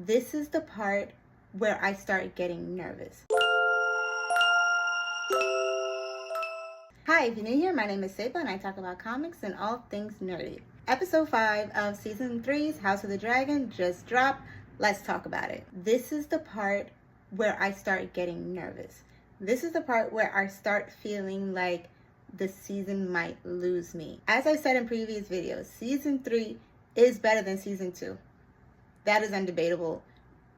This is the part where I start getting nervous. Hi, if you're new here, my name is Seba and I talk about comics and all things nerdy. Episode 5 of Season 3's House of the Dragon just dropped. Let's talk about it. This is the part where I start getting nervous. This is the part where I start feeling like the season might lose me. As I said in previous videos, Season 3 is better than Season 2. That is undebatable.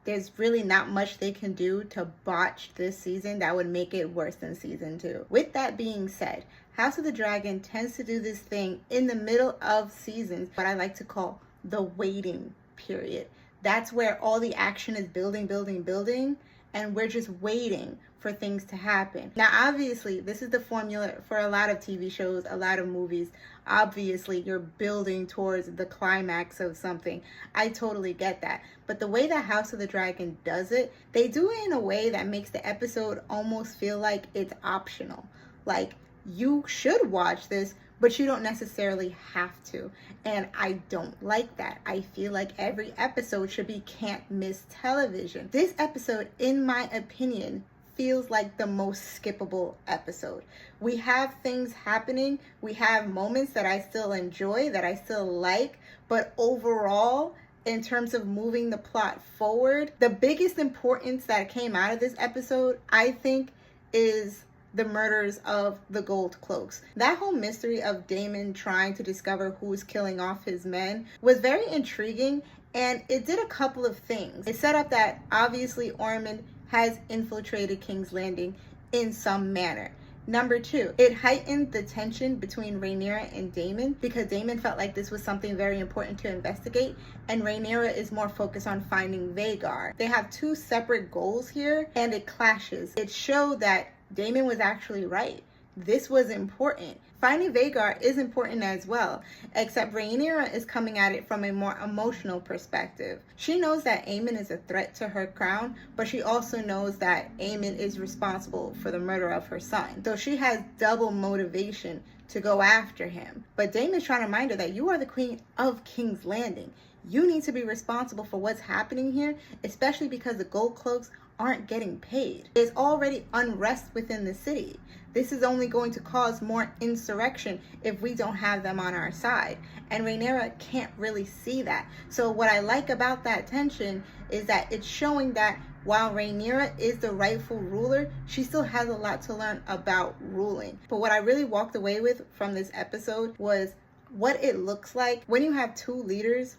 There's really not much they can do to botch this season that would make it worse than Season 2. With that being said, House of the Dragon tends to do this thing in the middle of seasons, what I like to call the waiting period. That's where all the action is building, and we're just waiting for things to happen. Now, obviously, this is the formula for a lot of TV shows, a lot of movies. Obviously, you're building towards the climax of something. I totally get that. But the way that House of the Dragon does it, they do it in a way that makes the episode almost feel like it's optional. Like, you should watch this, but you don't necessarily have to. And I don't like that. I feel like every episode should be can't miss television. This episode, in my opinion, feels like the most skippable episode. We have things happening. We have moments that I still enjoy, that I still like. But overall, in terms of moving the plot forward, the biggest importance that came out of this episode, I think, is the murders of the Gold Cloaks. That whole mystery of Daemon trying to discover who's killing off his men was very intriguing, and it did a couple of things. It set up that obviously Ormond has infiltrated King's Landing in some manner. Number 2, it heightened the tension between Rhaenyra and Daemon because Daemon felt like this was something very important to investigate, and Rhaenyra is more focused on finding Vhagar. They have two separate goals here, and it clashes. It showed that Daemon was actually right. This was important. Finding Vhagar is important as well, except Rhaenyra is coming at it from a more emotional perspective. She knows that Aemon is a threat to her crown, but she also knows that Aemon is responsible for the murder of her son. So she has double motivation to go after him. But Daemon's trying to remind her that you are the queen of King's Landing. You need to be responsible for what's happening here, especially because the Gold Cloaks aren't getting paid. There's already unrest within the city. This is only going to cause more insurrection if we don't have them on our side. And Rhaenyra can't really see that. So what I like about that tension is that it's showing that while Rhaenyra is the rightful ruler, she still has a lot to learn about ruling. But what I really walked away with from this episode was what it looks like when you have two leaders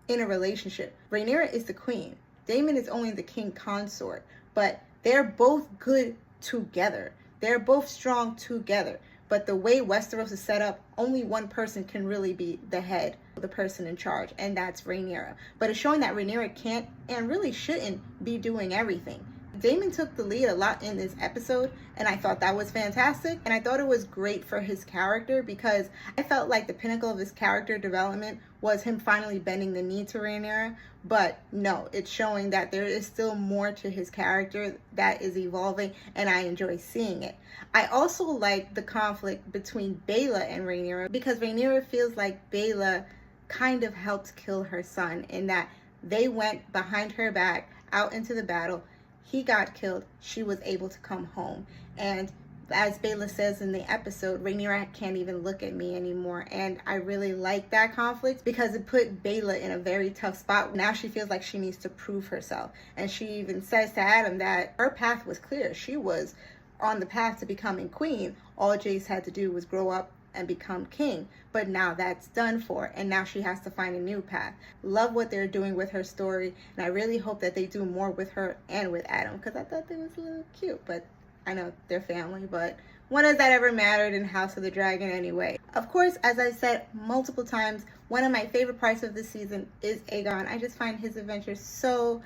in a relationship. Rhaenyra is the queen. Daemon is only the king consort, but they're both good together. They're both strong together. But the way Westeros is set up, only one person can really be the head, the person in charge, and that's Rhaenyra. But it's showing that Rhaenyra can't and really shouldn't be doing everything. Daemon took the lead a lot in this episode, and I thought that was fantastic, and I thought it was great for his character because I felt like the pinnacle of his character development was him finally bending the knee to Rhaenyra, but no, it's showing that there is still more to his character that is evolving, and I enjoy seeing it. I also like the conflict between Baela and Rhaenyra because Rhaenyra feels like Baela kind of helped kill her son in that they went behind her back out into the battle. He got killed. She was able to come home. And as Baela says in the episode, Rhaenyra can't even look at me anymore. And I really like that conflict because it put Baela in a very tough spot. Now she feels like she needs to prove herself. And she even says to Adam that her path was clear. She was on the path to becoming queen. All Jace had to do was grow up and become king, but now that's done for, and now she has to find a new path. Love what they're doing with her story, and I really hope that they do more with her and with Adam, because I thought they was a little cute, but I know they're family, but when has that ever mattered in House of the Dragon anyway? Of course, as I said multiple times, one of my favorite parts of this season is Aegon. I just find his adventures so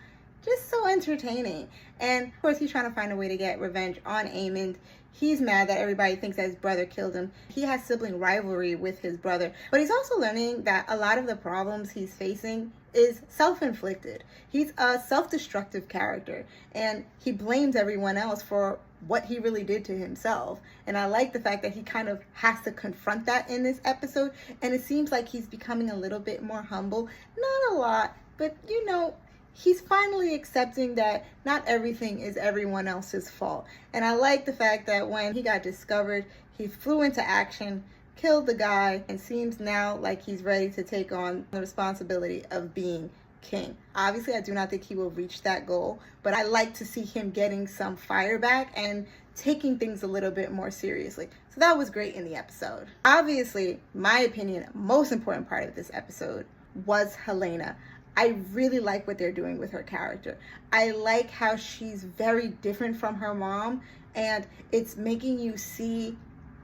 entertaining, and of course he's trying to find a way to get revenge on Aemond. He's mad that everybody thinks that his brother killed him. He has sibling rivalry with his brother, but he's also learning that a lot of the problems he's facing is self-inflicted. He's a self-destructive character, and he blames everyone else for what he really did to himself. And I like the fact that he kind of has to confront that in this episode, and it seems like he's becoming a little bit more humble. Not a lot, but you know, he's finally accepting that not everything is everyone else's fault. And I like the fact that when he got discovered, he flew into action, killed the guy, and seems now like he's ready to take on the responsibility of being king. Obviously, I do not think he will reach that goal, but I like to see him getting some fire back and taking things a little bit more seriously. So that was great in the episode. Obviously, my opinion, most important part of this episode was Helena. I really like what they're doing with her character. I like how she's very different from her mom, and it's making you see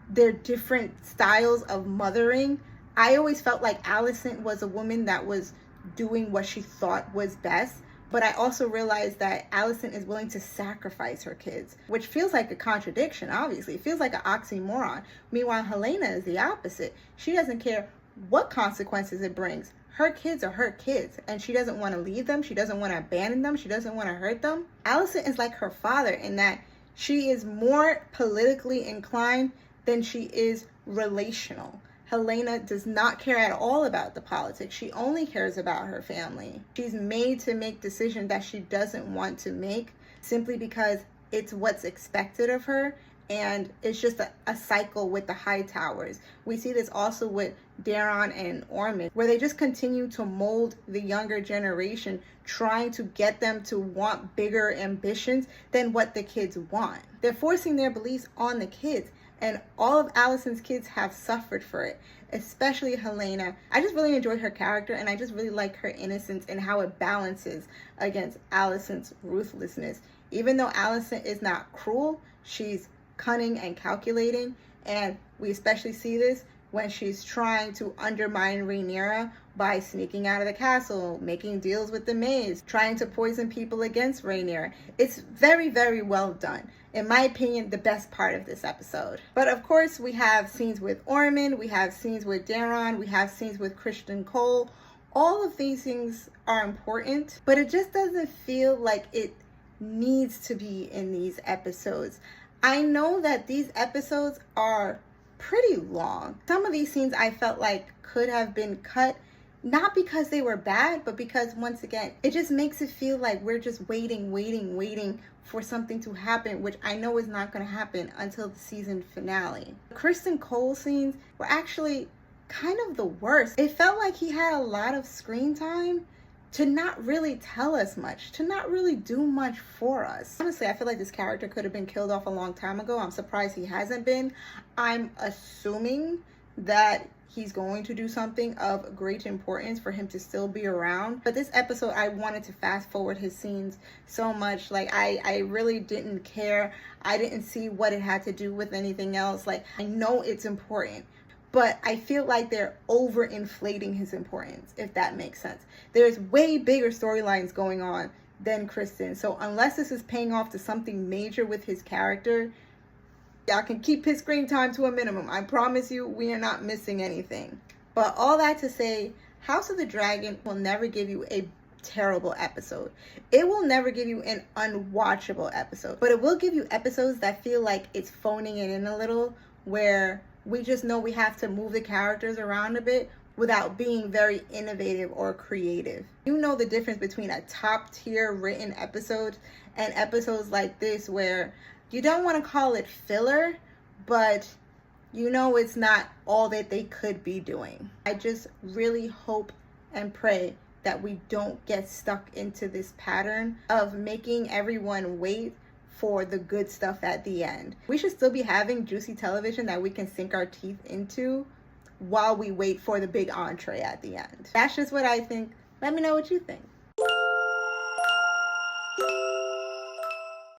their different styles of mothering. I always felt like Alicent was a woman that was doing what she thought was best, but I also realized that Alicent is willing to sacrifice her kids, which feels like a contradiction, obviously. It feels like an oxymoron. Meanwhile, Helena is the opposite. She doesn't care what consequences it brings. Her kids are her kids, and she doesn't want to leave them. She doesn't want to abandon them. She doesn't want to hurt them. Alicent is like her father in that she is more politically inclined than she is relational. Helena does not care at all about the politics. She only cares about her family. She's made to make decisions that she doesn't want to make simply because it's what's expected of her. And it's just a cycle with the Hightowers. We see this also with Daron and Ormond, where they just continue to mold the younger generation, trying to get them to want bigger ambitions than what the kids want. They're forcing their beliefs on the kids, and all of Alicent's kids have suffered for it, especially Helena. I just really enjoyed her character, and I just really like her innocence and how it balances against Alicent's ruthlessness. Even though Alicent is not cruel, she's cunning and calculating, and we especially see this when she's trying to undermine Rhaenyra by sneaking out of the castle, making deals with the maids, trying to poison people against Rhaenyra. It's very, very well done. In my opinion, the best part of this episode. But of course, we have scenes with Ormond, we have scenes with Daron, we have scenes with Criston Cole. All of these things are important, but it just doesn't feel like it needs to be in these episodes. I know that these episodes are pretty long. Some of these scenes I felt like could have been cut, not because they were bad, but because, once again, it just makes it feel like we're just waiting for something to happen, which I know is not going to happen until the season finale. The Criston Cole scenes were actually kind of the worst. It felt like he had a lot of screen time to not really tell us much, to not really do much for us. Honestly, I feel like this character could have been killed off a long time ago. I'm surprised he hasn't been. I'm assuming that he's going to do something of great importance for him to still be around. But this episode, I wanted to fast forward his scenes so much. Like, I really didn't care. I didn't see what it had to do with anything else. Like, I know it's important, but I feel like they're overinflating his importance, if that makes sense. There's way bigger storylines going on than Criston. So unless this is paying off to something major with his character, y'all can keep his screen time to a minimum. I promise you, we are not missing anything. But all that to say, House of the Dragon will never give you a terrible episode. It will never give you an unwatchable episode. But it will give you episodes that feel like it's phoning it in a little, where we just know we have to move the characters around a bit without being very innovative or creative. You know the difference between a top tier written episode and episodes like this, where you don't want to call it filler, but you know it's not all that they could be doing. I just really hope and pray that we don't get stuck into this pattern of making everyone wait for the good stuff at the end. We should still be having juicy television that we can sink our teeth into while we wait for the big entree at the end. That's just what I think. Let me know what you think.